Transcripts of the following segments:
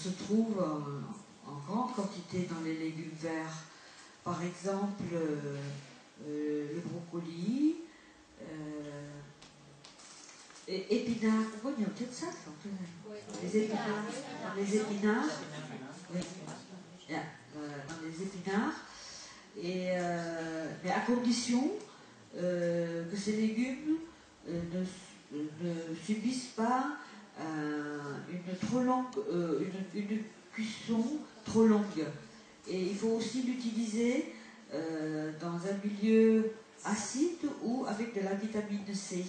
se trouve en grande quantité dans les légumes verts. Par exemple, le brocoli, et épinards. Pourquoi il y a peut-être ça les épinards. Dans les épinards. Oui. Dans les épinards. Mais à condition que ces légumes ne subissent pas une cuisson trop longue. Et il faut aussi l'utiliser dans un milieu acide ou avec de la vitamine C.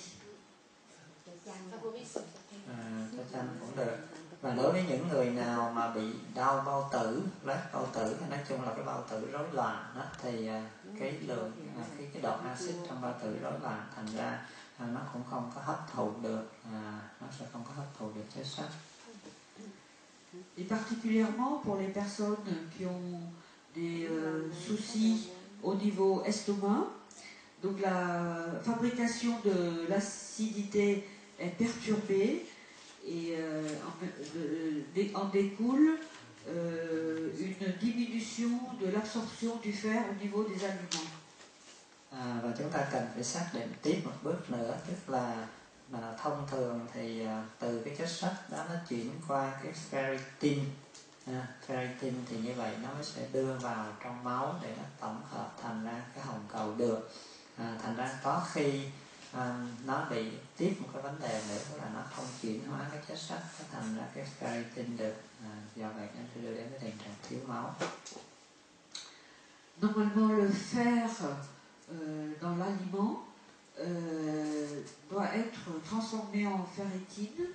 Cho chanh cũng được. Và đối với những người nào mà bị đau bao tử, loét bao tử, hay nói chung là cái bao tử rối loạn đó, thì cái lượng cái độ axit trong bao tử rối loạn, thành ra nó cũng không có hấp thụ được, nó sẽ không có hấp thụ được chất sắt. Et particulièrement pour les personnes qui ont des soucis au niveau estomac, donc la fabrication de l'acidité est perturbée et en découle une diminution de l'absorption du fer au niveau des aliments. Và chúng ta cần phải xác định tiếp một bước nữa, tức là thông thường thì từ cái chất sắt đó nó chuyển qua cái ferritin. Ferritin thì như vậy nó sẽ đưa vào trong máu để nó tổng hợp thành ra cái hồng cầu được. Thành ra có khi nó bị tiếp một cái vấn đề nữa, là nó không chuyển hóa cái chất sắt thành ra cái ferritin được. Do vậy nó sẽ đưa đến cái tình trạng thiếu máu. Normalement le fer dans l'aliment doit être transformé en ferritine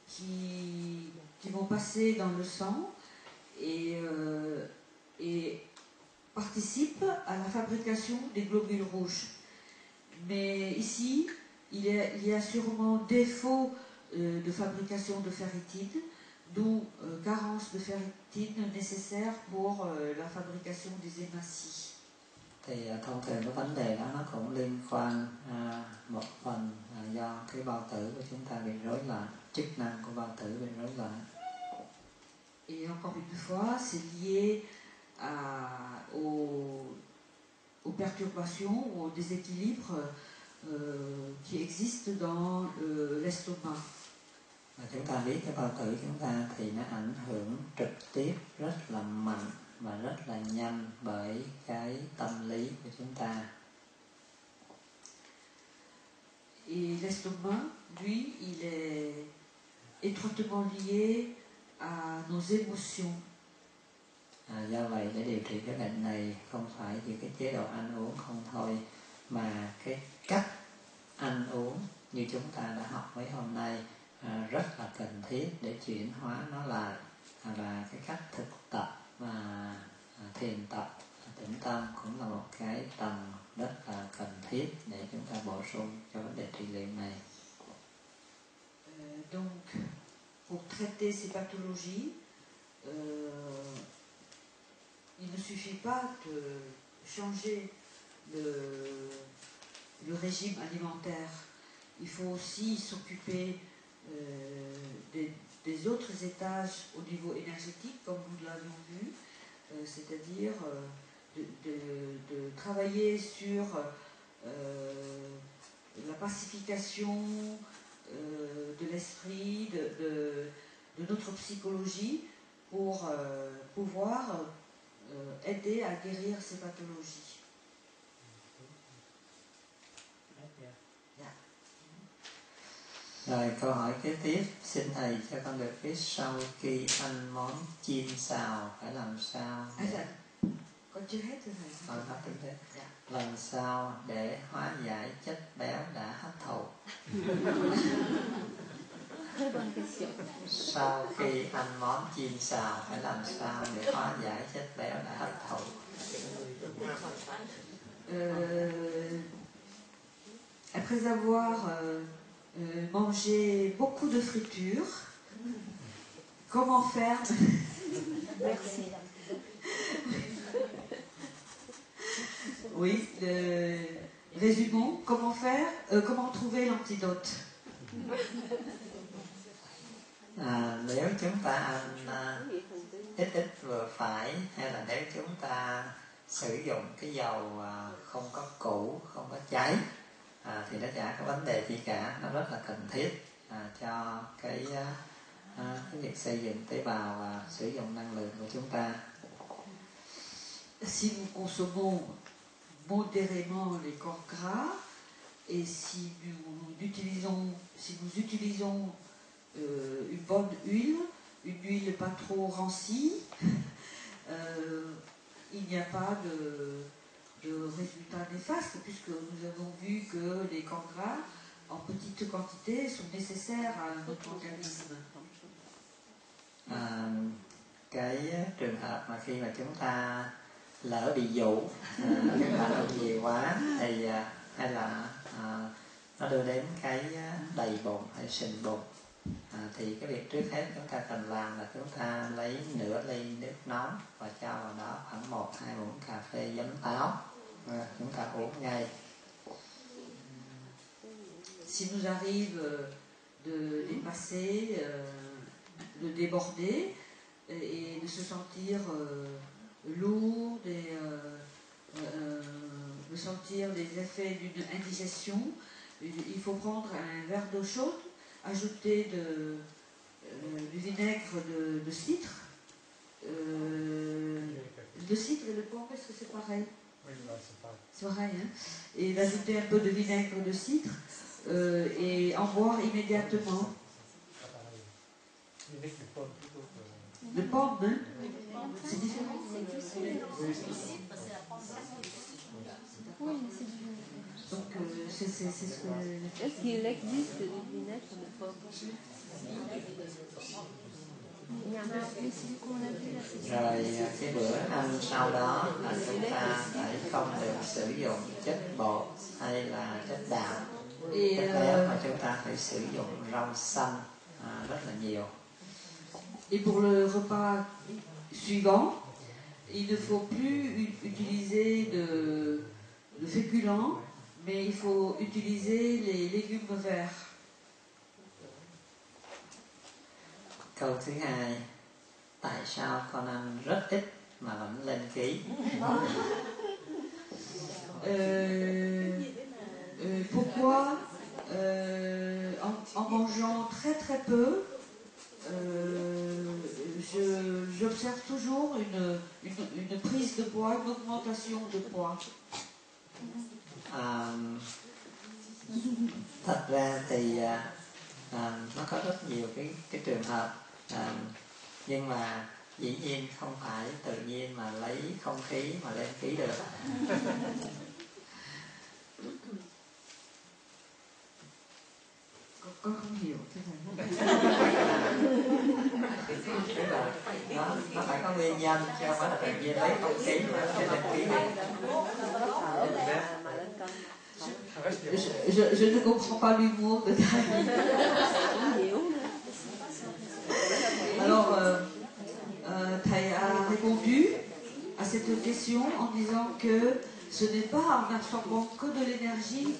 qui vont passer dans le sang et participent à la fabrication des globules rouges. Mais ici, il y a sûrement défaut de fabrication de ferritine, d'où carence de ferritine nécessaire pour la fabrication des hématies. Thì thông thường cái vấn đề đó nó cũng liên quan một phần do cái bao tử của chúng ta bị rối loạn, chức năng của bao tử bị rối loạn. Et encore une fois, c'est lié aux perturbations, aux déséquilibres qui existent dans l'estomac. Và chúng ta biết cái bao tử chúng ta thì nó ảnh hưởng trực tiếp rất là mạnh và rất là nhanh bởi cái tâm lý của chúng ta. Et l'estomac, lui, il est étroitement lié à nos émotions. Do vậy để điều trị cái bệnh này không phải chỉ cái chế độ ăn uống không thôi, mà cái cách ăn uống như chúng ta đã học mấy hôm nay rất là cần thiết để chuyển hóa nó lại, là cái cách thực tập và thiền tập tĩnh tâm cũng là một cái tầng rất là cần thiết để chúng ta bổ sung cho vấn đề trị liệu này. Donc, pour traiter ces pathologies, il ne suffit pas de changer le régime alimentaire. Il faut aussi s'occuper des autres étages au niveau énergétique, comme nous l'avions vu, c'est-à-dire de travailler sur la pacification de l'esprit, de notre psychologie, pour pouvoir aider à guérir ces pathologies. Rồi câu hỏi kế tiếp, xin thầy cho con được biết sau khi ăn món chiên xào phải làm sao? Con chưa hết rồi thầy. Con nói tính thế. Làm sao để hóa giải chất béo đã hấp thụ? Sau khi ăn món chiên xào phải làm sao để hóa giải chất béo đã hấp thụ? Après avoir mangé beaucoup de fritures, comment faire? Merci. Oui, résumons, comment faire, comment trouver l'antidote? Nếu chúng ta ăn ít ít vừa phải, hay là nếu chúng ta sử dụng cái dầu không có cũ, không có cháy, thì nó chả có vấn đề gì cả. Nó rất là cần thiết cho cái việc xây dựng tế bào và sử dụng năng lượng của chúng ta. Si nous consommons modérément les corps gras et si nous utilisons une bonne huile, une huile pas trop rancie, il n'y a pas de résultats néfastes, puisque nous avons vu que les corps gras en petite quantité sont nécessaires à notre organisme. Cái trường hợp mà khi mà chúng ta lỡ bị dụ, chúng ta ăn nhiều quá thì hay là nó đưa đến cái đầy bụng hay sình bụng, thì cái việc trước hết chúng ta cần làm là chúng ta lấy nửa ly nước nóng và cho vào đó khoảng 1-2 muỗng cà phê giấm táo, chúng ta uống ngay. Si nous arrive de dépasser, de déborder et de se sentir lourd et de sentir les effets d'une indigestion, il faut prendre un verre d'eau chaude, ajouter du vinaigre de citre. Le citre et le poivre, est-ce que c'est pareil? Oui, c'est pareil. C'est pareil, hein? Et d'ajouter un peu de vinaigre de citre et en boire immédiatement. De pomme, hein? C'est différent? Oui, mais c'est du vinaigre. Donc c'est ce que... Est-ce qu'il existe du vinaigre de pomme? Il y en a, mais celui qu'on a vu là, c'est ça. Rồi cái bữa ăn sau đó là chúng ta phải không được sử dụng chất bột hay là chất đạm, chất béo, mà chúng ta phải sử dụng rau xanh rất là nhiều. Et pour le repas suivant, il ne faut plus utiliser de féculents, mais il faut utiliser les légumes verts. Câu thứ hai, tại sao con ăn rất ít mà vẫn lên ký? Pourquoi en mangeant très très peu, j'observe toujours une prise de poids, une augmentation de poids. Thật ra thì nó có rất nhiều cái trường hợp, nhưng mà dĩ nhiên không phải tự nhiên mà lấy không khí mà lên ký được. Con không hiểu thế này. Nó phải có nguyên nhân, chứ không phải là tự nhiên lấy không khí mà lên ký được. Je ne comprends pas l'humour de Thầy. Alors, Thầy a répondu à cette question en disant que ce n'est pas en absorbant que de l'énergie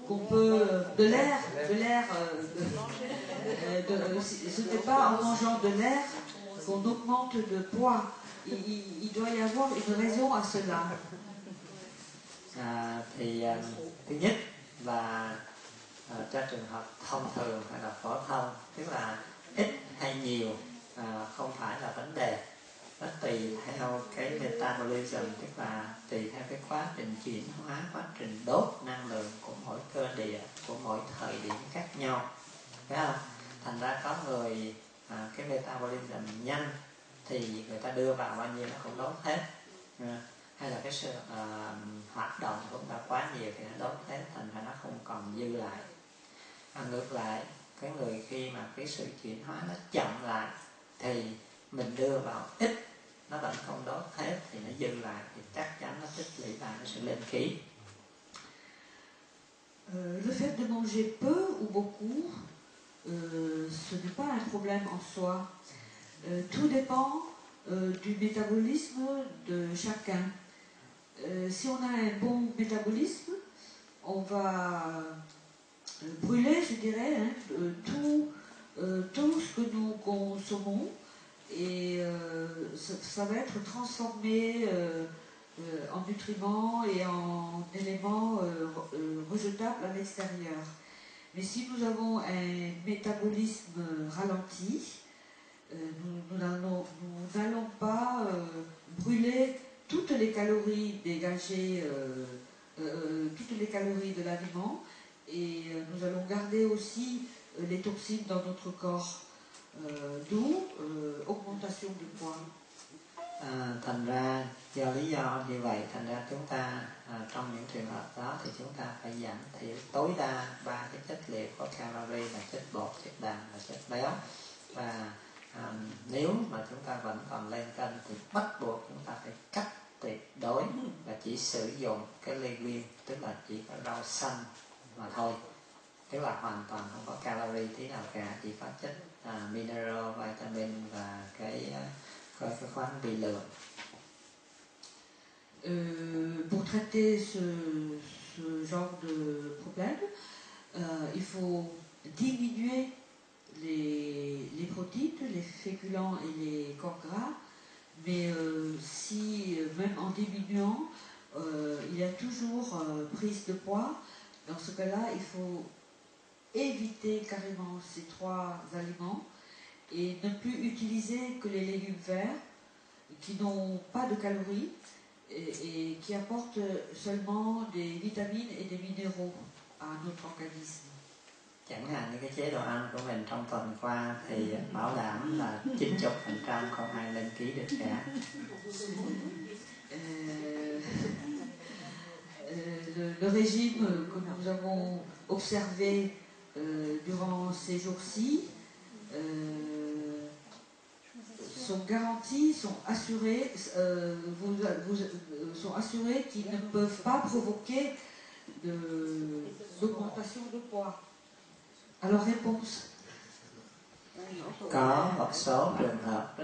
qu'on peut, de l'air, ce n'est pas en mangeant de l'air qu'on augmente de poids. Il doit y avoir une raison à cela. Thứ nhất là trong trường hợp thông thường hay là phổ thông, tức là ít hay nhiều không phải là vấn đề. Nó tùy theo cái metabolism, tức là tùy theo cái quá trình chuyển hóa, quá trình đốt năng lượng của mỗi cơ địa, của mỗi thời điểm khác nhau, phải không? Thành ra có người cái metabolism nhanh thì người ta đưa vào bao nhiêu nó cũng đốt hết, hay là cái sự hoạt động của chúng ta quá nhiều thì nó đốt hết, thành ra nó không còn dư lại. Ngược lại, cái người khi mà cái sự chuyển hóa nó chậm lại thì mình đưa vào ít, nó vẫn không đốt hết thì nó dư lại, thì chắc chắn nó tích lũy lại, nó sẽ lên ký. Le fait de manger peu ou beaucoup, ce n'est pas un problème en soi. Tout dépend du métabolisme de chacun. Si on a un bon métabolisme, on va brûler, je dirais, tout tout ce que nous consommons, et ça va être transformé en nutriments et en éléments rejetables à l'extérieur. Mais si nous avons un métabolisme ralenti, nous n'allons pas brûler toutes les calories dégagées, toutes les calories de l'aliment, et nous allons garder aussi les toxines dans notre corps, d'où augmentation du poids. Thành ra do lý do như vậy, thành ra chúng ta trong những trường hợp đó thì chúng ta phải giảm thiểu tối đa 3 cái chất liệu có calorie là chất bột, chất đạm và chất béo. Và nếu mà chúng ta vẫn còn lên cân thì bắt buộc chúng ta phải cắt tuyệt đối và chỉ sử dụng cái legume, tức là chỉ có rau xanh mà thôi, tức là hoàn toàn không có calorie tí nào cả, chỉ có chất mineral, vitamin và cái khoáng vi lượng. Pour traiter ce genre de problème, il faut diminuer les protéines, les féculents et les corps gras, mais si même en diminuant, il y a toujours prise de poids, dans ce cas-là, il faut éviter carrément ces 3 aliments et ne plus utiliser que les légumes verts qui n'ont pas de calories et qui apportent seulement des vitamines et des minéraux à notre organisme. Chẳng hạn như cái chế độ ăn của mình trong tuần qua thì bảo đảm là 90% không ai lên ký được cả. Le régime que nous avons observé durant ces jours-ci sont garantis, sont assurés qu'ils ne peuvent pas provoquer d'augmentation de poids. Alors réponse. Có một số trường hợp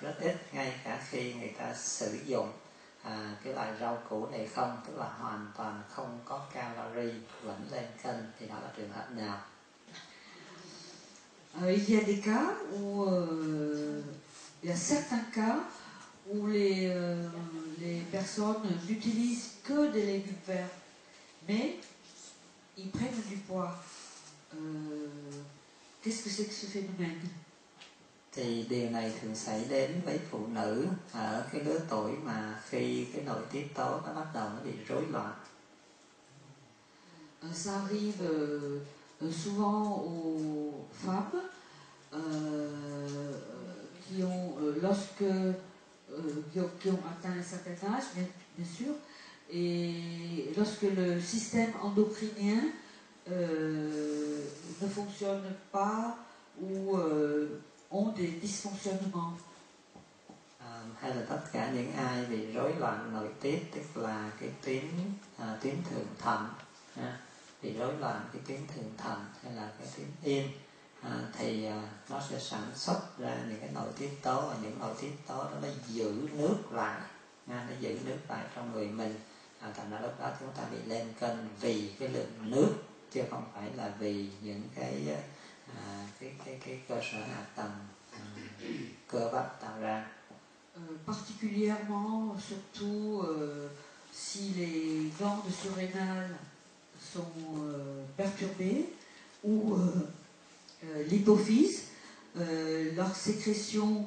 rất ít, ngay cả khi người ta sử dụng cái loại rau củ này không, tức là hoàn toàn không có calorie vẫn lên cân, thì đó là trường hợp nào? Il y a des cas où il y a certains cas où les personnes n'utilisent que des légumes verts, mais ils prennent du poids. Qu'est-ce que c'est que ce phénomène? Thì điều này thường xảy đến với phụ nữ ở cái lứa tuổi mà khi cái nội tiết tố nó bắt đầu nó bị rối loạn. Ça arrive souvent aux femmes qui ont atteint un certain âge, bien sûr, et lorsque le système endocrinien ne fonctionne pas ou ont des dysfonctionnements. Hay là tất cả những ai bị rối loạn nội tiết, tức là cái tuyến thượng thận, bị rối loạn cái tuyến thượng thận hay là cái tuyến yên, thì nó sẽ sản xuất ra những cái nội tiết tố, và những nội tiết tố đó nó giữ nước lại, nó giữ nước lại trong người mình, thành ra lúc đó chúng ta bị lên cân vì cái lượng nước, chứ không phải là vì những cái cơ sở hạ tầng cơ bắp tạo ra. Particulièrement, surtout si les glandes surrénales sont perturbées ou l'hypophyse, leurs sécrétions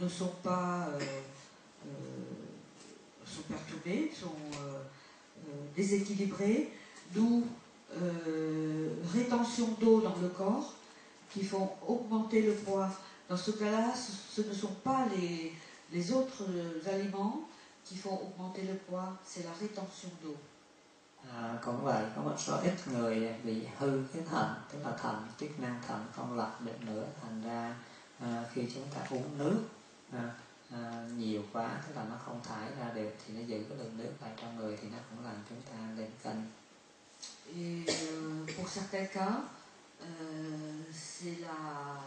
ne sont pas sont perturbées, sont déséquilibrées, d'où rétention d'eau dans le corps qui font augmenter le poids. Dans ce cas-là, ce ne sont pas les autres aliments qui font augmenter le poids, c'est la rétention d'eau. Cũng vậy, có một số ít người bị hư cái thận, tức là thận, chức năng thận không lọc được nữa, thành ra khi chúng ta uống nước nhiều quá, tức là nó không thải ra được, thì nó giữ cái lượng nước lại trong người, thì nó cũng làm chúng ta lên cân. Et pour certains cas, c'est la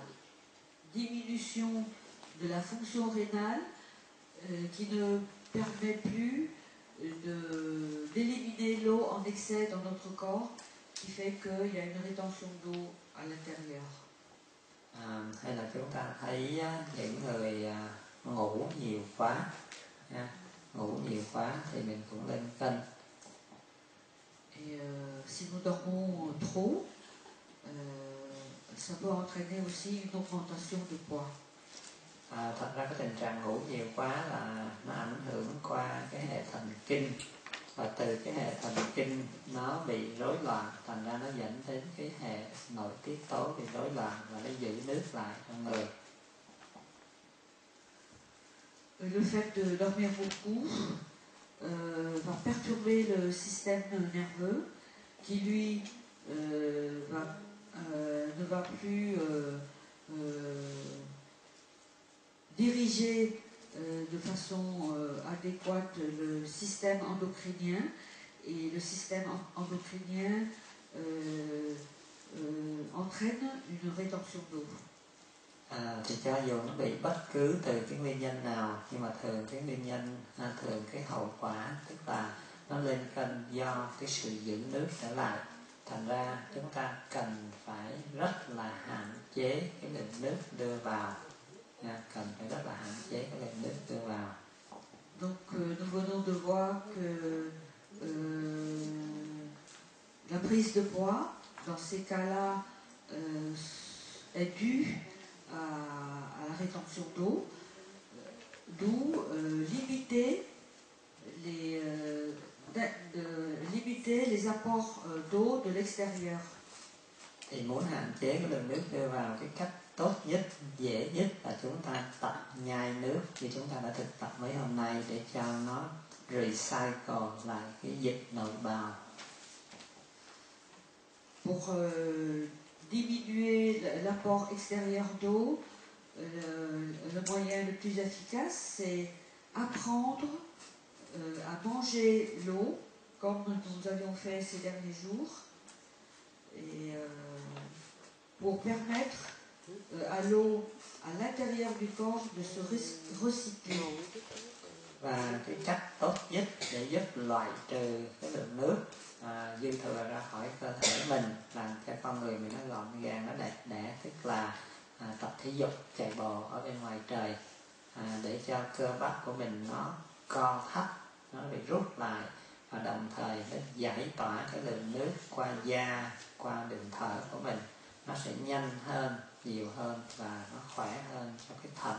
diminution de la fonction rénale qui ne permet plus d'éliminer l'eau en excès dans notre corps qui fait qu'il y a une rétention d'eau à l'intérieur. Hay là chúng ta thấy những người ngủ nhiều quá, ngủ nhiều quá thì mình cũng lên cân. Et si nous dormons trop, ça peut entraîner aussi une augmentation de poids. Thật ra cái tình trạng ngủ nhiều quá là nó ảnh hưởng qua cái hệ thần kinh, và từ cái hệ thần kinh nó bị rối loạn, thành ra nó dẫn đến cái hệ nội tiết tố bị rối loạn và nó giữ nước lại trong người. Le fait de dormir beaucoup va perturber le système nerveux qui lui ne va plus diriger de façon adéquate le système endocrinien, et le système endocrinien entraîne une rétention d'eau. Thì cho dù nó bị bất cứ từ cái nguyên nhân nào, nhưng mà thường cái nguyên nhân, thường cái hậu quả tức là nó lên cân do cái sự giữ nước trở lại. Thành ra chúng ta cần phải rất là hạn chế cái lượng nước đưa vào, cần phải rất là hạn chế cái lượng nước đưa vào. Donc nous venons de voir que la prise de poids dans ces cas-là est due à la rétention d'eau, d'où limiter les apports d'eau de l'extérieur. Thì muốn hạn chế cái lượng nước đưa vào, cái cách tốt nhất, dễ nhất là chúng ta tập nhai nước như chúng ta đã thực tập mấy hôm nay, để cho nó recycle lại cái dịch nội bào. Pour diminuer l'apport extérieur d'eau, le moyen le plus efficace, c'est apprendre à manger l'eau comme nous avions fait ces derniers jours, et pour permettre à l'eau à l'intérieur du corps de se recycler. Và cái cách tốt nhất để giúp loại trừ cái lượng nước dư thừa ra khỏi cơ thể mình, làm cho con người mình nó gọn gàng, nó đẹp đẽ, tức là tập thể dục, chạy bộ ở bên ngoài trời, để cho cơ bắp của mình nó co thắt, nó bị rút lại, và đồng thời nó giải tỏa cái lượng nước qua da, qua đường thở của mình, nó sẽ nhanh hơn, nhiều hơn và nó khỏe hơn cho cái thận.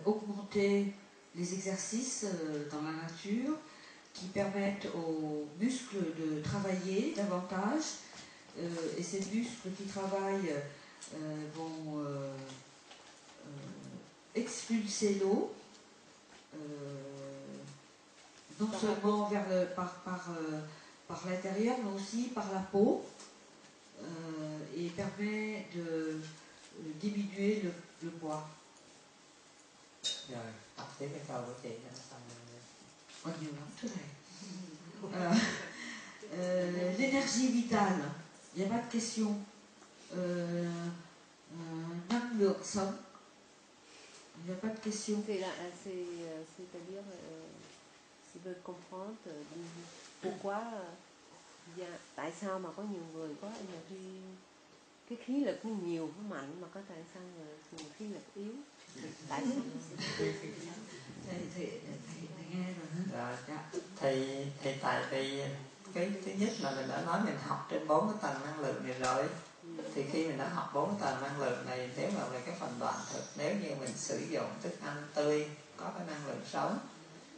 Augmenter les exercices dans la nature qui permettent aux muscles de travailler davantage, et ces muscles qui travaillent vont expulser l'eau, non seulement par l'intérieur, mais aussi par la peau, et permet de diminuer le poids. Rồi, đọc tiếp cái câu của chị cho nó xong rồi. Còn nhiều lắm thế này. L'énergie vitale, il n'y a pas de question. Năng lượng sống, il n'y a pas de question. C'est-à-dire, si vous comprendre pourquoi, tại sao mà có nhiều người có energy, cái khí lực nhiều, nó mạnh, mà có tại sao người khí lực yếu? Tại sao? Thầy nghe rồi hả? Thì tại vì cái thứ nhất là mình đã nói mình học trên 4 cái tầng năng lượng này rồi. Thì khi mình đã học 4 tầng năng lượng này, nếu mà về cái phần đoạn thực, nếu như mình sử dụng thức ăn tươi có cái năng lượng sống,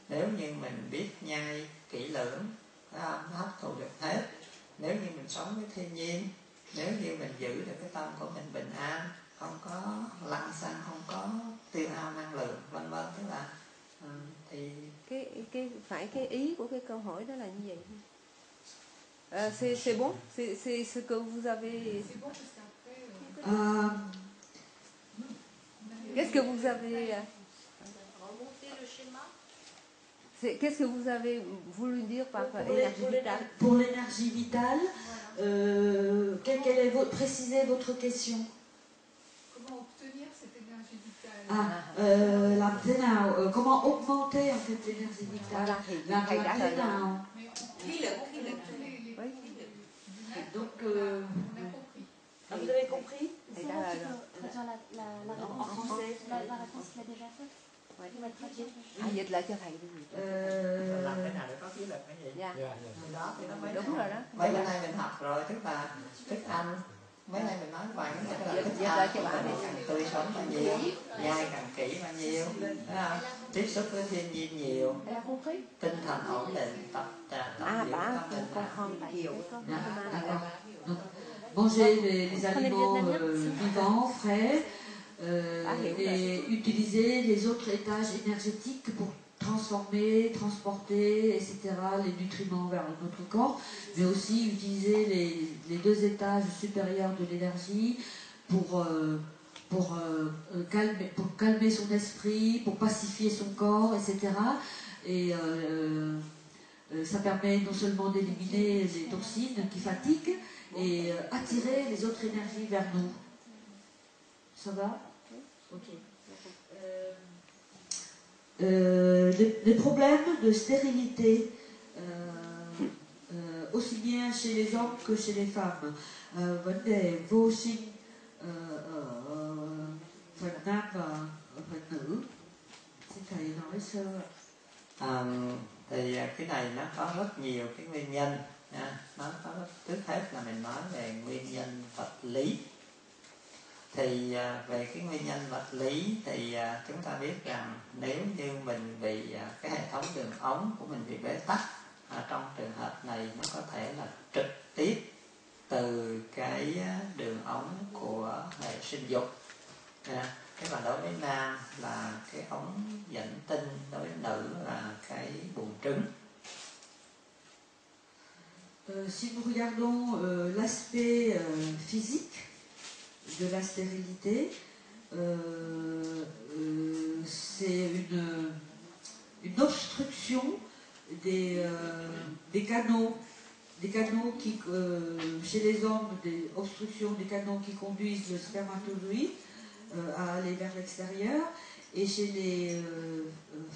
nếu như mình biết nhai kỹ lưỡng, nó hấp thụ được hết, nếu như mình sống với thiên nhiên, nếu như mình giữ được cái tâm của mình bình an, không có lăng xăng, không có tiêu hao năng lượng, vân vân, tức là thì cái ý của cái câu hỏi đó là như vậy. C'est bon, c'est ce que vous avez. Qu'est-ce que vous avez remonter le schéma. Qu'est-ce que vous avez voulu dire par énergie vitale? Pour l'énergie vitale, quelle est précisez votre question. Comment obtenir cette énergie vitale? Làm thế nào, comment augmenter en fait l'énergie vitale? Làm thế nào? Khí lực. Donc, On a compris. vous avez compris? Et C'est là, là, tu alors, peux traduire la En français. La réponse qu'il a déjà faite. Ouais. Il va traduire. dịch lại cho thầy đi. Làm thế nào để có ký lục cái gì? Dạ. Thì đó thì nó mới Đúng rồi đó. mấy bữa nay mình học rồi, tức là thức ăn mấy nay mình nói vài cái tức là thức Dạ, ăn cho của bạn mình đi. càng tươi sống bao nhiêu, nhai càng kỹ bao nhiêu, đúng không? Tiếp xúc với thiên nhiên nhiều, Elle a compris? tinh thần ổn định, tập dưỡng tâm linh comprendre hiểu có D'accord. Donc, manger les aliments vivants, frais, et utiliser les autres étages énergétiques pour transformer, transporter, etc., les nutriments vers notre corps, mais aussi utiliser les deux étages supérieurs de l'énergie pour calmer son esprit, pour pacifier son corps, etc. Et ça permet non seulement d'éliminer les toxines qui fatiguent et attirer les autres énergies vers nous. Ça va? Ok. Les problèmes de stérilité, aussi bien chez les hommes que chez les femmes. Vấn đề vô sinh ở phần nam và phần nữ. Xin thầy nói sơ ạ. Thì cái này nó có rất nhiều cái nguyên nhân nha. Nó có trước hết là mình nói về nguyên nhân vật lý. Thì về cái nguyên nhân vật lý thì chúng ta biết rằng nếu như mình bị cái hệ thống đường ống của mình bị bế tắc, trong trường hợp này nó có thể là trực tiếp từ cái đường ống của hệ sinh dục. Thế mà đối với nam là cái ống dẫn tinh, đối với nữ là cái buồng trứng. Si nous regardons l'aspect physique de la stérilité, c'est une obstruction des canaux qui, chez les hommes, des obstructions des canaux qui conduisent le spermatozoïde à aller vers l'extérieur, et chez les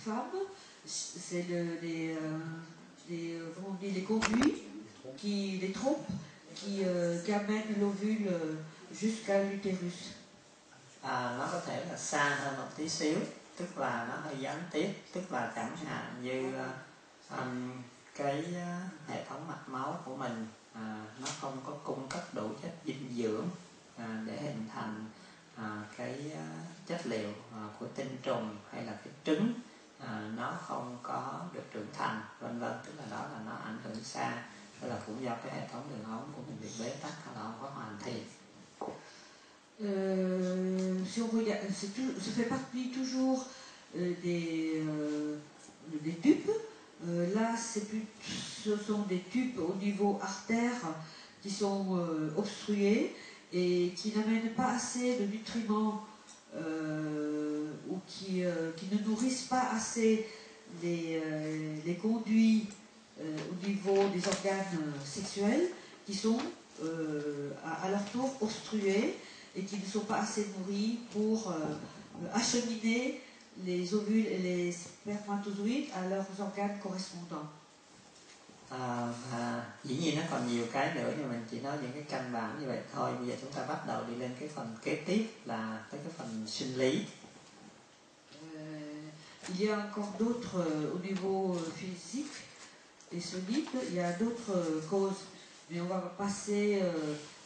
femmes, c'est les conduits, les trompes qui amènent l'ovule jusqu'à l'utérus. Nó có thể là xa hơn một tí xíu, tức là nó hơi gián tiếp, tức là chẳng hạn như cái hệ thống mạch máu của mình nó không có cung cấp đủ chất dinh dưỡng để hình thành cái chất liệu của tinh trùng hay là cái trứng, nó không có được trưởng thành, vân vân, tức là đó là nó ảnh hưởng xa, tức là cũng do cái hệ thống đường ống của mình bị bế tắc hay là không có hoàn thiện. Si on regarde, ça fait partie toujours des tubes. Là, ce sont des tubes au niveau artère qui sont obstrués et qui n'amènent pas assez de nutriments ou qui ne nourrissent pas assez les conduits au niveau des organes sexuels qui sont à leur tour obstrués et qui ne sont pas assez nourris pour acheminer les ovules et les spermatozoïdes à leurs organes correspondants. Dĩ nhiên nó còn nhiều cái nữa, nhưng mình chỉ nói những cái căn bản như vậy thôi. Bây giờ chúng ta bắt đầu đi lên cái phần kế tiếp là tới cái phần sinh lý. Il y a encore d'autres au niveau physique et solide, il y a d'autres causes, mais on va passer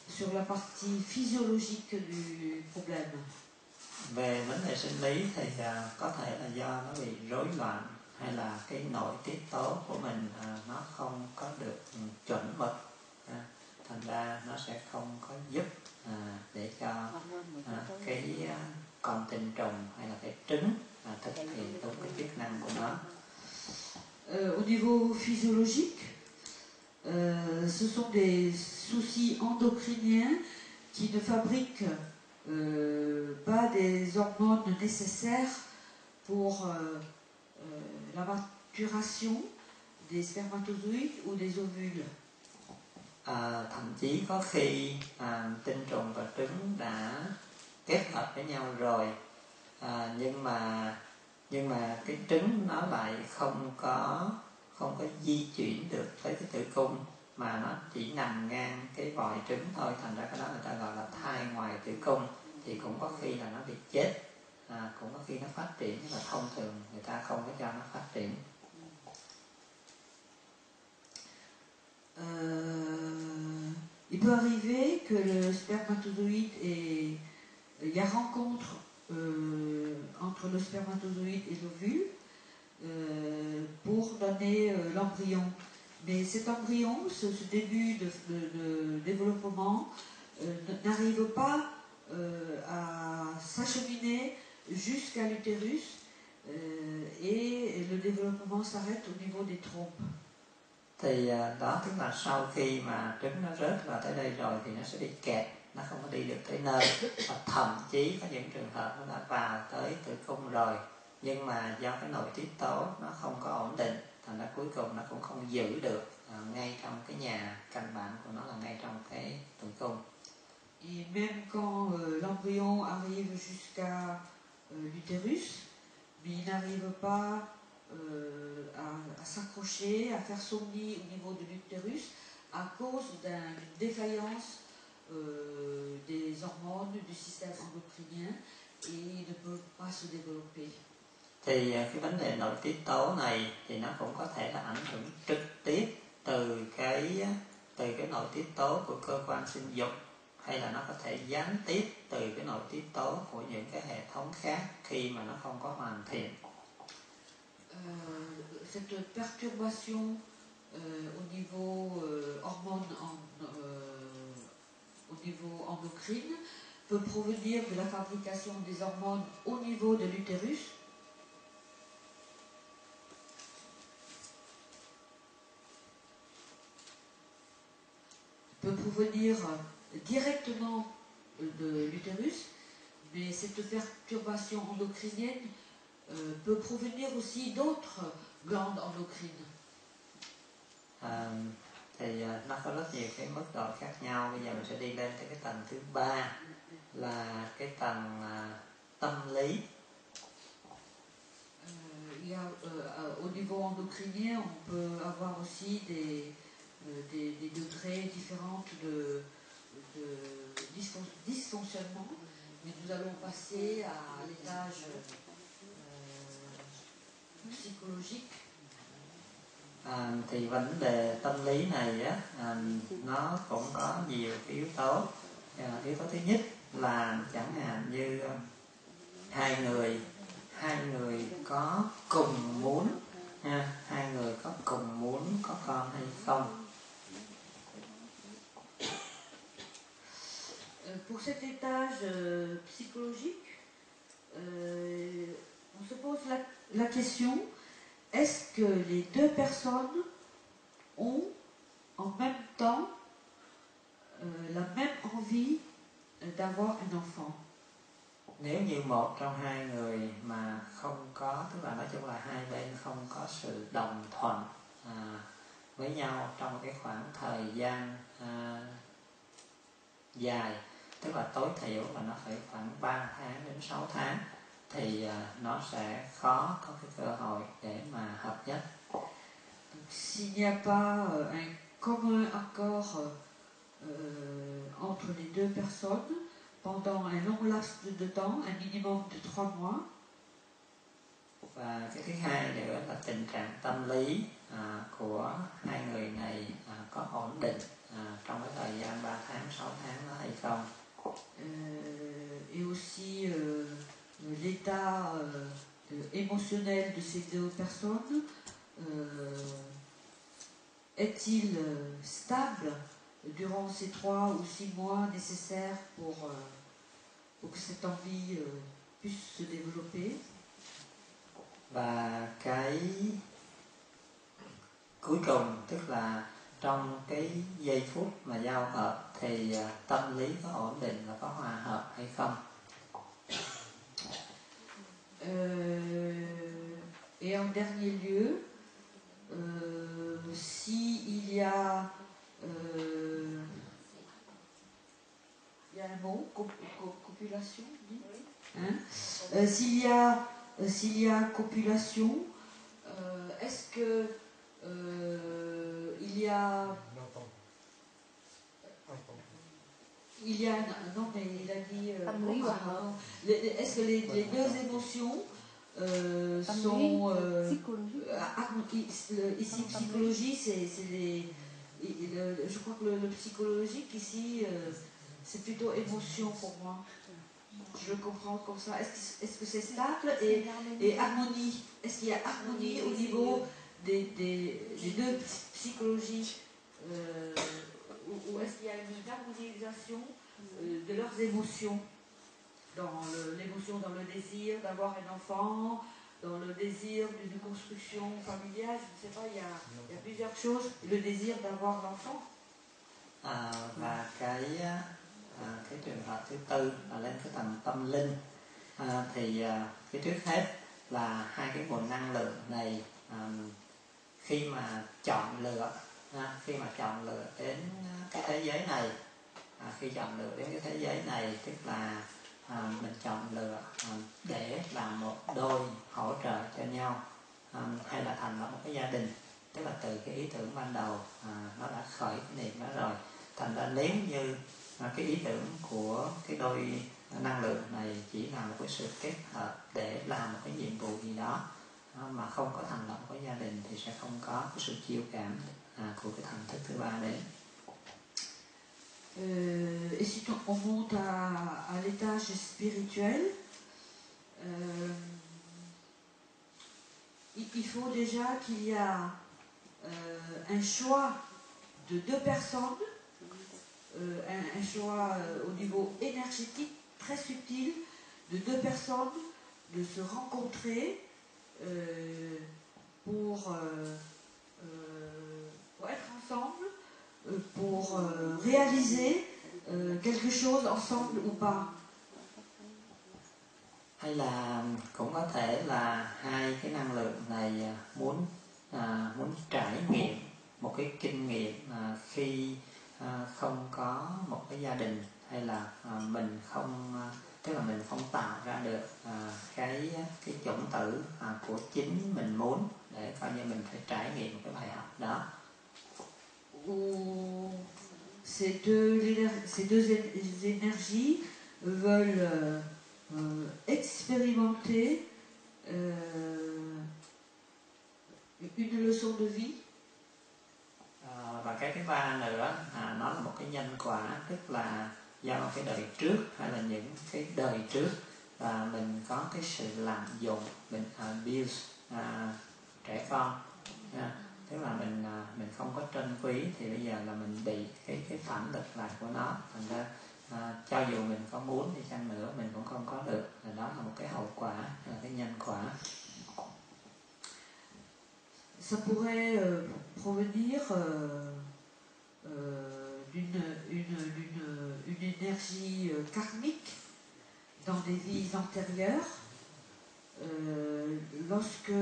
sur la partie physiologique du problème. Về vấn đề sinh lý thì có thể là do nó bị rối loạn hay là cái nội tiết tố của mình nó không có được chuẩn mực, thành ra nó sẽ không có giúp để cho cái con tinh trùng hay là cái trứng thực hiện đúng cái chức năng của nó. Au niveau physiologique, ce sont des soucis endocriniens qui ne fabriquent pas des hormones nécessaires pour la maturation des spermatozoïdes ou des ovules. Thậm chí có khi tinh trùng và trứng đã kết hợp với nhau rồi, nhưng mà cái trứng nó lại không có di chuyển được tới cái tử cung, mà nó chỉ nằm ngang cái vòi trứng thôi, thành ra cái đó người ta gọi là thai ngoài tử cung, thì cũng có khi là nó bị chết, cũng có khi nó phát triển, nhưng mà thông thường người ta không có cho nó phát triển. Il peut arriver que le spermatozoïde il y a rencontre entre le spermatozoïde et l'ovule pour donner l'embryon. Mais cet embryon, ce début de développement, n'arrive pas à s'acheminer jusqu'à l'utérus et le développement s'arrête au niveau des trompes. Thì đó, tức là sau khi mà trứng nó rớt vào tới đây rồi thì nó sẽ bị kẹt, nó không có đi được tới nơi, và thậm chí có những trường hợp nó đã vào tới tử cung rồi, nhưng mà do cái nội tiết tố nó không có ổn định, thành ra cuối cùng nó cũng không giữ được ngay trong cái nhà căn bản của nó là ngay trong cái tử cung. Et même quand l'embryon arrive jusqu'à l'utérus, mais il n'arrive pas à s'accrocher, à faire son nid au niveau de l'utérus à cause d'une défaillance des hormones du système endocrinien et il ne peut pas se développer. Thì cái vấn đề nội tiết tố này thì nó cũng có thể là ảnh hưởng trực tiếp từ cái nội tiết tố của cơ quan sinh dục, hay là nó có thể gián tiếp từ cái nội tiết tố của những cái hệ thống khác khi mà nó không có hoàn thiện. Cette perturbation au niveau hormones au niveau endocrine peut provenir de la fabrication des hormones au niveau de l'utérus, peut provenir directement de l'utérus, mais cette perturbation endocrinienne peut provenir aussi d'autres glandes endocrines. Thì nó có rất nhiều cái mức độ khác nhau. Bây giờ mình sẽ đi lên tới cái tầng thứ 3 là cái tầng tâm lý. Au niveau endocrinien, on peut avoir aussi des degrés différents de dysfonctionnement, mais nous allons passer à l'étage psychologique. Thì vấn đề tâm lý này á, nó cũng có nhiều cái yếu tố. Yếu tố thứ nhất là chẳng hạn như hai người có cùng muốn hai người có cùng muốn có con hay không. Pour cet étage psychologique, on se pose la question, est-ce que les deux personnes ont en même temps la même envie d'avoir un enfant? Nếu như một trong hai người mà không có, tức là nói chung là hai bên không có sự đồng thuận với nhau trong một cái khoảng thời gian dài, tức là tối thiểu là nó phải khoảng 3 tháng đến 6 tháng, thì nó sẽ khó có cái cơ hội để mà hợp nhất. S'il n'y a pas un commun accord entre les deux personnes pendant un long laps de temps, un minimum de 3 mois. Và cái thứ hai nữa là tình trạng tâm lý của hai người này có ổn định trong cái thời gian 3 tháng, 6 tháng đó hay không. Et aussi l'état émotionnel de ces deux personnes est-il stable durant ces 3 ou 6 mois nécessaires pour que cette envie puisse se développer. Và cái cuối cùng, tức là trong cái giây phút mà giao hợp thì tâm lý có ổn định và có hòa hợp hay không. Et en dernier lieu, si il y a un mot, copulation, hein? S'il y a copulation, est-ce que il y a Il y a non mais il a dit Tâm lý của họ. est-ce que les deux émotions Tâm sont lý, psychologie. ici psychologie c'est les je crois que le psychologique ici c'est plutôt émotion pour moi. Je le comprends comme ça. Est-ce que c'est stable et harmonie? Est-ce qu'il y a harmonie au niveau des deux psychologies ou est-ce qu'il y a une harmonisation de leurs émotions dans l'émotion, dans le désir d'avoir un enfant, dans le désir d'une construction familiale, je ne sais pas, il y a plusieurs choses. Le désir d'avoir l'enfant. Và cái trường hợp thứ tư là lên cái tầm tâm linh, thì cái trước hết là hai cái nguồn năng lượng này khi mà chọn lựa đến cái thế giới này, khi chọn lựa đến cái thế giới này tức là mình chọn lựa để làm một đôi hỗ trợ cho nhau, hay là thành lập một cái gia đình, tức là từ cái ý tưởng ban đầu nó đã khởi cái niệm đó rồi. Thành ra nếu như cái ý tưởng của cái đôi năng lượng này chỉ là một cái sự kết hợp để làm một cái nhiệm vụ gì đó mà không có thành lập một cái gia đình thì sẽ không có cái sự chiêu cảm của cái thần thức thứ ba đến. Et si on monte à l'étage spirituel, il faut déjà qu'il y a un choix de deux personnes, un choix au niveau énergétique très subtil de deux personnes de se rencontrer pour être ensemble, pour réaliser quelque chose ensemble ou pas. Hay là cũng có thể là hai cái năng lượng này muốn trải nghiệm một cái kinh nghiệm khi không có một cái gia đình, hay là mình không, tức là mình không tạo ra được cái chủng tử của chính mình muốn, để coi như mình phải trải nghiệm một cái bài học đó. Ces deux énergies veulent expérimenter une leçon de vie. Và cái thứ ba nữa nó là một cái nhân quả, tức là do cái đời trước hay là những cái đời trước là mình có cái sự lạm dụng, mình abuse trẻ con, tức là mình không có trân quý, thì bây giờ là mình bị cái phản lực lại của nó. Thành ra cho dù mình có muốn đi chăng nữa mình cũng không có được, là đó là một cái hậu quả, là cái nhân quả. Ça pourrait provenir d'une énergie karmique dans des vies antérieures, lorsque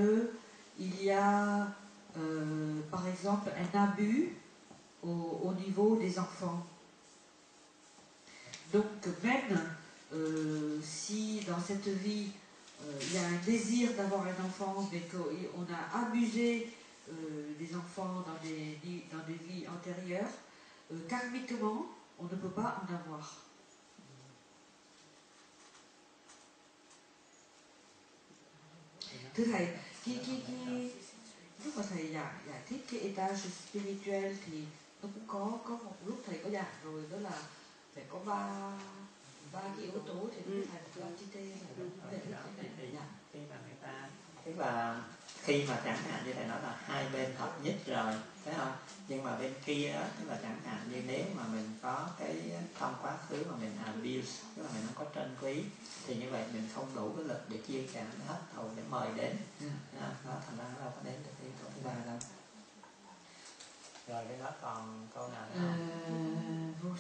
il y a par exemple un abus au niveau des enfants. Donc même si dans cette vie il y a un désir d'avoir un enfant, mais qu'on a abusé des enfants dans des vies antérieures, karmiquement, on ne peut pas en avoir. Thưa Thầy, lúc mà Thầy giải thích cái étage spirituel thì nó cũng có một lúc Thầy có giảng rồi, đó là phải có ba cái yếu tố thì Thầy là chi tê tức là khi mà chẳng hạn như Thầy nói là hai bên hợp nhất rồi, thấy không? Nhưng mà bên kia đó, tức là chẳng hạn như nếu mà mình có cái trong quá khứ mà mình abuse, tức là mình không có trân quý, thì như vậy mình không đủ cái lực để chia sẻ, để hấp thụ, để mời đến. Đó, thành ra nó đâu có đến được cái thứ ba đâu. Rồi cái đó còn câu nào nữa không?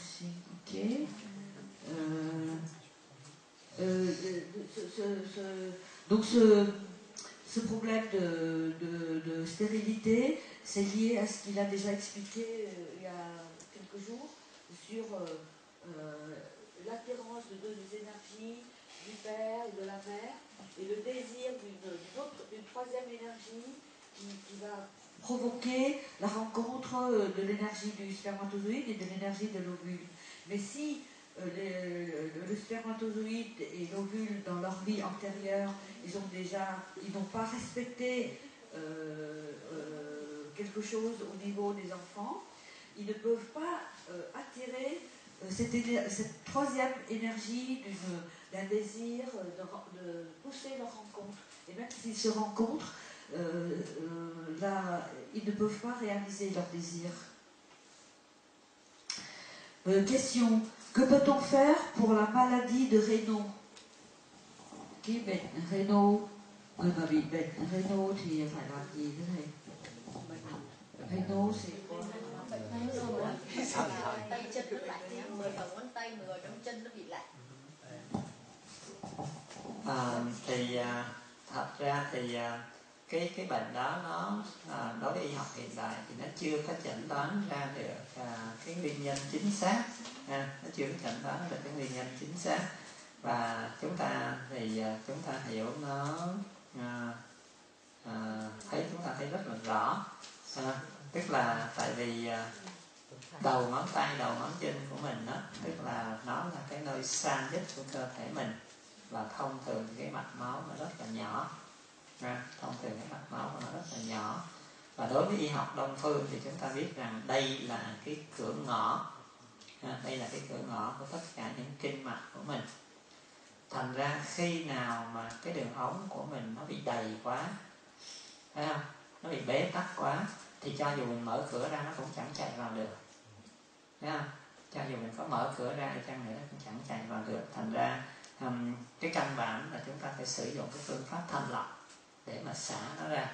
Ok. Donc ce problème de stérilité, c'est lié à ce qu'il a déjà expliqué il y a quelques jours sur l'attirance de deux énergies, du père et de la mère, et le désir d'une troisième énergie qui va provoquer la rencontre de l'énergie du spermatozoïde et de l'énergie de l'ovule. Mais si le spermatozoïde et l'ovule dans leur vie antérieure, ils n'ont pas respecté quelque chose au niveau des enfants, ils ne peuvent pas attirer cette troisième énergie d'un désir de pousser leur rencontre. Et même s'ils se rencontrent, là, ils ne peuvent pas réaliser leur désir. Question. Que peut-on faire pour la maladie de Raynaud? Khi bệnh Raynaud, người mà bị bệnh Raynaud thì phải làm gì thế thầy? Raynaud c'est quoi? Tay chân nó lạnh, 10 đầu ngón tay, 10 đầu chân nó bị lạnh. Thật ra thì cái bệnh đó nó đối với y học hiện đại thì nó chưa có chẩn đoán ra được cái nguyên nhân chính xác, nó chưa có chẩn đoán được cái nguyên nhân chính xác, và chúng ta hiểu nó chúng ta thấy rất là rõ, tức là tại vì đầu ngón tay, đầu ngón chân của mình đó, tức là nó là cái nơi san nhất của cơ thể mình, và thông thường thì cái mạch máu nó rất là nhỏ, thông thường cái mạch máu của nó rất là nhỏ, và đối với y học đông phương thì chúng ta biết rằng đây là cái cửa ngõ, đây là cái cửa ngõ của tất cả những kinh mạch của mình. Thành ra khi nào mà cái đường ống của mình nó bị đầy quá, phải không? Nó bị bế tắc quá, thì cho dù mình mở cửa ra nó cũng chẳng chạy vào được, phải không? Cho dù mình có mở cửa ra đi chăng nữa nó cũng chẳng chạy vào được. Thành ra cái căn bản là chúng ta phải sử dụng cái phương pháp thanh lọc để mà xả nó ra,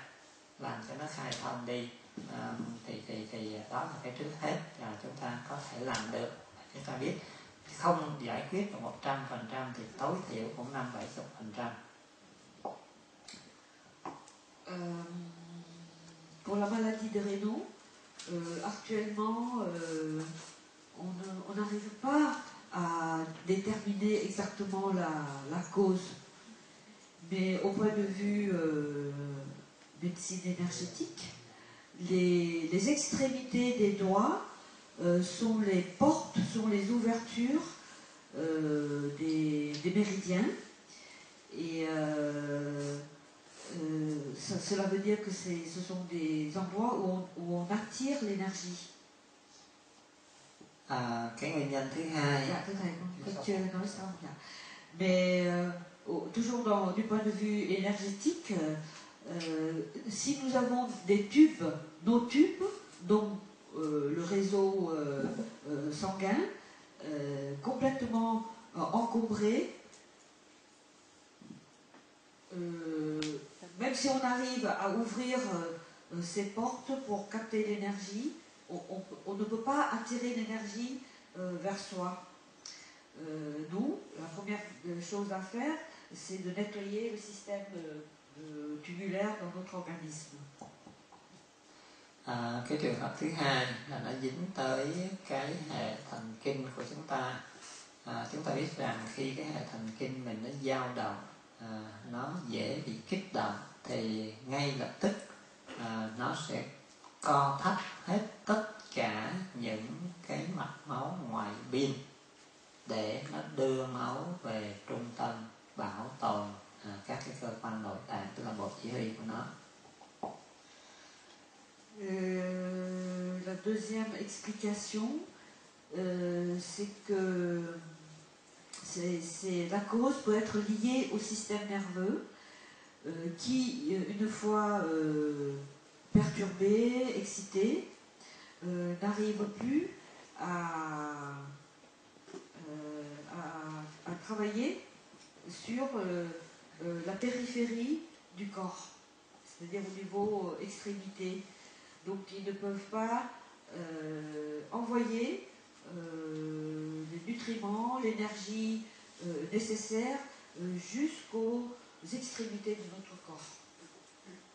làm cho nó khai thông đi. Thì đó là cái trước hết là chúng ta có thể làm được. Chúng ta biết không giải quyết được 100% thì tối thiểu cũng 50-70%. Pour la maladie de Raynaud, actuellement, on n'arrive pas à déterminer exactement la cause. Mais au point de vue médecine énergétique, les extrémités des doigts sont les portes, sont les ouvertures des méridiens. Et cela veut dire que ce sont des endroits où on attire l'énergie. Cái nguyên nhân thứ hai. Dạ, thưa thầy, con chưa nói xong. Dạ. Mais toujours du point de vue énergétique, si nous avons des tubes, nos tubes, dont le réseau sanguin, complètement encombré, même si on arrive à ouvrir ces portes pour capter l'énergie, on ne peut pas attirer l'énergie vers soi. Nous, la première chose à faire, c'est de nettoyer le système tubulaire dans notre organisme. Cái trường hợp thứ hai là nó dính tới cái hệ thần kinh của chúng ta. Chúng ta biết rằng khi cái hệ thần kinh mình nó dao động, nó dễ bị kích động, thì ngay lập tức nó sẽ co thắt hết tất cả những cái mạch máu ngoài biên để nó đưa máu về trung tâm bảo tồn các cái cơ quan nội tạng, tức là bộ chỉ huy của nó. La deuxième explication, c'est que la cause peut être liée au système nerveux qui, une fois perturbé, excité, n'arrive plus à travailler sur la périphérie du corps, c'est-à-dire au niveau extrémité. Donc ils ne peuvent pas envoyer les nutriments, l'énergie nécessaire jusqu'aux extrémités de notre corps.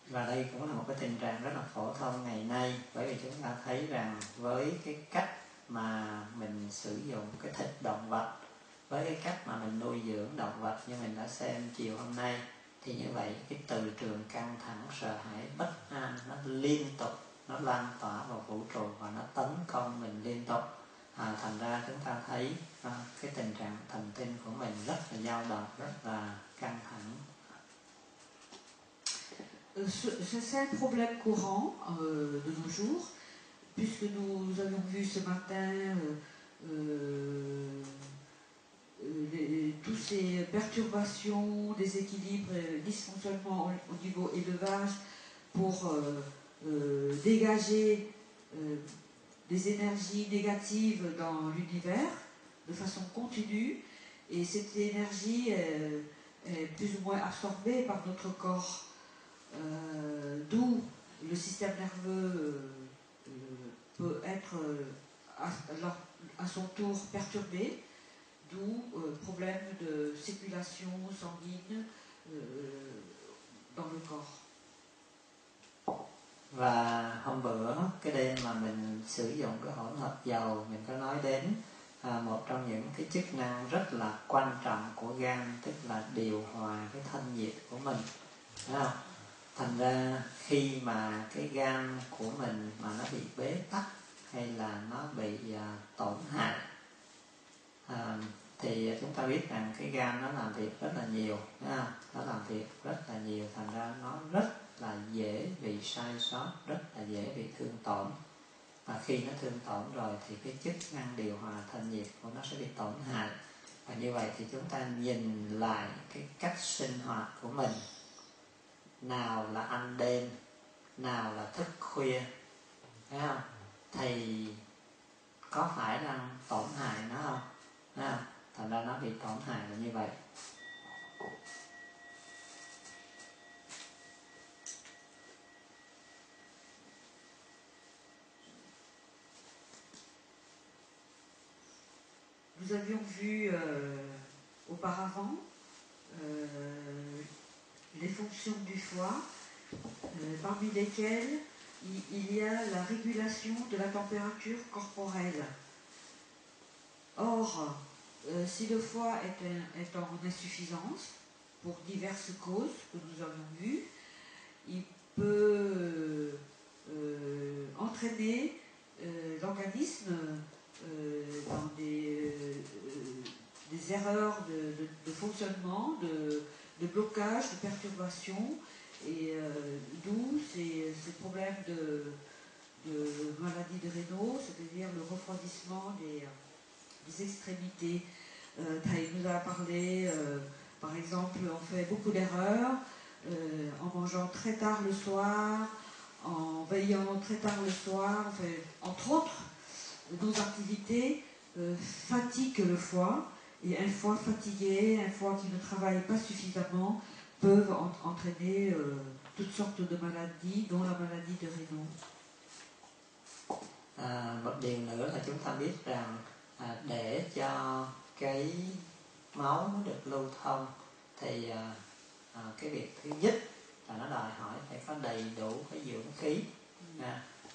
Và đây cũng là một cái tình trạng rất là phổ thông ngày nay, bởi vì chúng ta thấy rằng với cái cách mà mình sử dụng cái thịt động vật, với cái cách mà mình nuôi dưỡng động vật như mình đã xem chiều hôm nay, thì như vậy cái từ trường căng thẳng, sợ hãi, bất an nó liên tục, nó lan tỏa vào vũ trụ và nó tấn công mình liên tục. Thành ra chúng ta thấy cái tình trạng thần kinh của mình rất là dao động, rất là căng thẳng. C'est un problème courant de nos jours, puisque nous avions vu ce matin toutes ces perturbations, déséquilibres, dysfonctionnements au niveau élevage pour dégager des énergies négatives dans l'univers de façon continue, et cette énergie est plus ou moins absorbée par notre corps, d'où le système nerveux peut être à son tour perturbé, d'où problème de circulation sanguine dans le corps. Và hôm bữa cái đêm mà mình sử dụng cái hỗn hợp dầu, mình có nói đến một trong những cái chức năng rất là quan trọng của gan, tức là điều hòa cái thân nhiệt của mình, thấy không? Thành ra khi mà cái gan của mình mà nó bị bế tắc hay là nó bị tổn hại, thì chúng ta biết rằng cái gan nó làm việc rất là nhiều, thấy không? Nó làm việc rất là nhiều, thành ra nó rất là dễ bị sai sót, rất là dễ bị thương tổn. Và khi nó thương tổn rồi thì cái chức năng điều hòa thân nhiệt của nó sẽ bị tổn hại. Và như vậy thì chúng ta nhìn lại cái cách sinh hoạt của mình, nào là ăn đêm, nào là thức khuya, thấy không? Thì có phải là tổn hại nó không? Thấy không? Thành ra nó bị tổn hại là như vậy. Nous avions vu auparavant les fonctions du foie, parmi lesquelles il y a la régulation de la température corporelle. Or, si le foie est en insuffisance, pour diverses causes que nous avons vues, il peut entraîner l'organisme dans des erreurs de fonctionnement, de blocage, de perturbation, et d'où ces problèmes de maladies de rénaux, c'est-à-dire le refroidissement des extrémités. Thầy nous a parlé, par exemple, on fait beaucoup d'erreurs en mangeant très tard le soir, en veillant très tard le soir, enfin, entre autres, nos activités fatiguent le foie, et un foie fatigué, un foie qui ne travaille pas suffisamment, peuvent entraîner toutes sortes de maladies, dont la maladie de rénaux. Một điều nữa là chúng ta biết rằng để cho cái máu nó được lưu thông thì cái việc thứ nhất là nó đòi hỏi phải có đầy đủ cái dưỡng khí,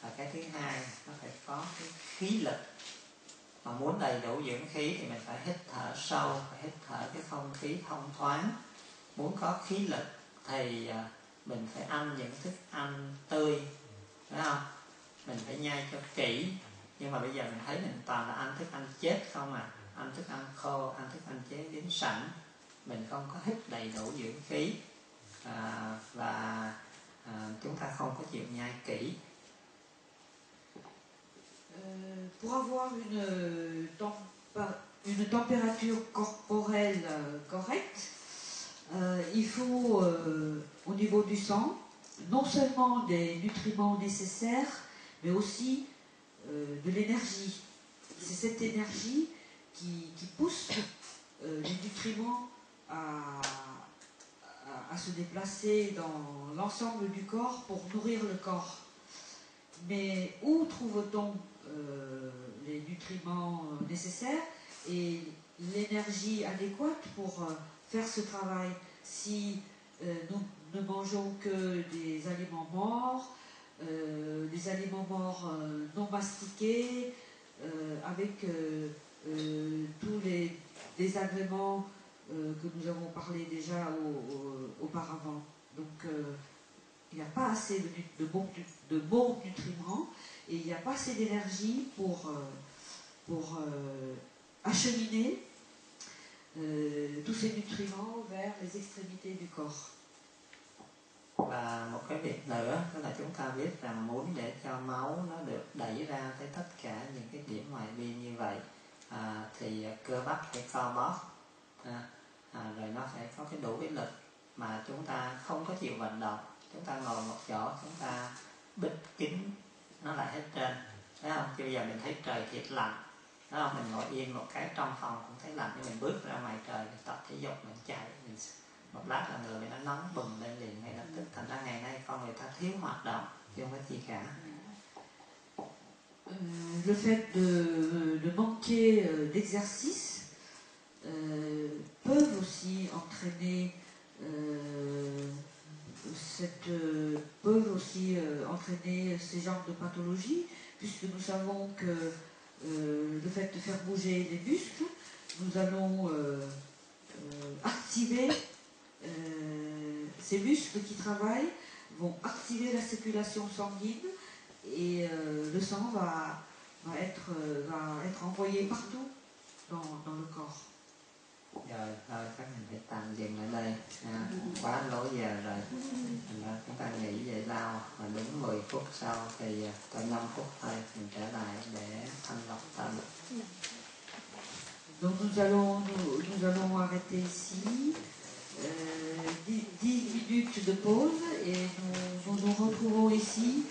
và cái thứ hai nó phải có cái khí lực. Mà muốn đầy đủ dưỡng khí thì mình phải hít thở sâu, phải hít thở cái không khí thông thoáng. Muốn có khí lực thì mình phải ăn những thức ăn tươi, phải không? Mình phải nhai cho kỹ. Nhưng mà bây giờ mình thấy mình toàn là ăn thức ăn chết không à, ăn thức ăn khô, ăn thức ăn chế biến sẵn, mình không có hít đầy đủ dưỡng khí, và chúng ta không có chịu nhai kỹ. Pour avoir une température corporelle correcte, il faut au niveau du sang non seulement des nutriments nécessaires, mais aussi de l'énergie. C'est cette énergie qui pousse les nutriments à se déplacer dans l'ensemble du corps pour nourrir le corps. Mais où trouve-t-on les nutriments nécessaires et l'énergie adéquate pour faire ce travail si nous ne mangeons que des aliments morts, des aliments morts non mastiqués, avec tous les désagréments que nous avons parlé déjà auparavant. Donc il n'y a pas assez de bons nutriments et il n'y a pas assez d'énergie pour pour acheminer tous ces nutriments vers les extrémités du corps. Và một cái việc nữa đó là chúng ta biết rằng muốn để cho máu nó được đẩy ra tới tất cả những cái điểm ngoại vi như vậy thì cơ bắp phải co bóp, rồi nó phải có cái đủ cái lực mà chúng ta không có chịu vận động. Chúng ta ngồi một chỗ, chúng ta bít kín nó lại hết trên, thấy không? Chứ bây giờ mình thấy trời thiệt lạnh, thấy không? Mình ngồi yên một cái trong phòng cũng thấy lạnh, nhưng mình bước ra ngoài trời, mình tập thể dục, mình chạy, mình một lát là người mình nó nóng bừng lên liền ngay lập tức. Thành ra ngày nay con người ta thiếu hoạt động chứ không có gì cả. Le fait de manquer d'exercice peuvent aussi entraîner entraîner ces genres de pathologies, puisque nous savons que le fait de faire bouger les muscles, nous allons activer ces muscles qui travaillent, vont activer la circulation sanguine et le sang va être envoyé partout dans le corps. Rồi thôi các mình phải tạm dừng ở đây, quá lỗi giờ rồi. Chúng ta nghỉ giải lao và đúng 10 phút sau thì tới 5 phút thôi mình trở lại để thanh lọc tâm. Donc nous allons arrêter ici, 10 minutes de pause et nous nous retrouvons ici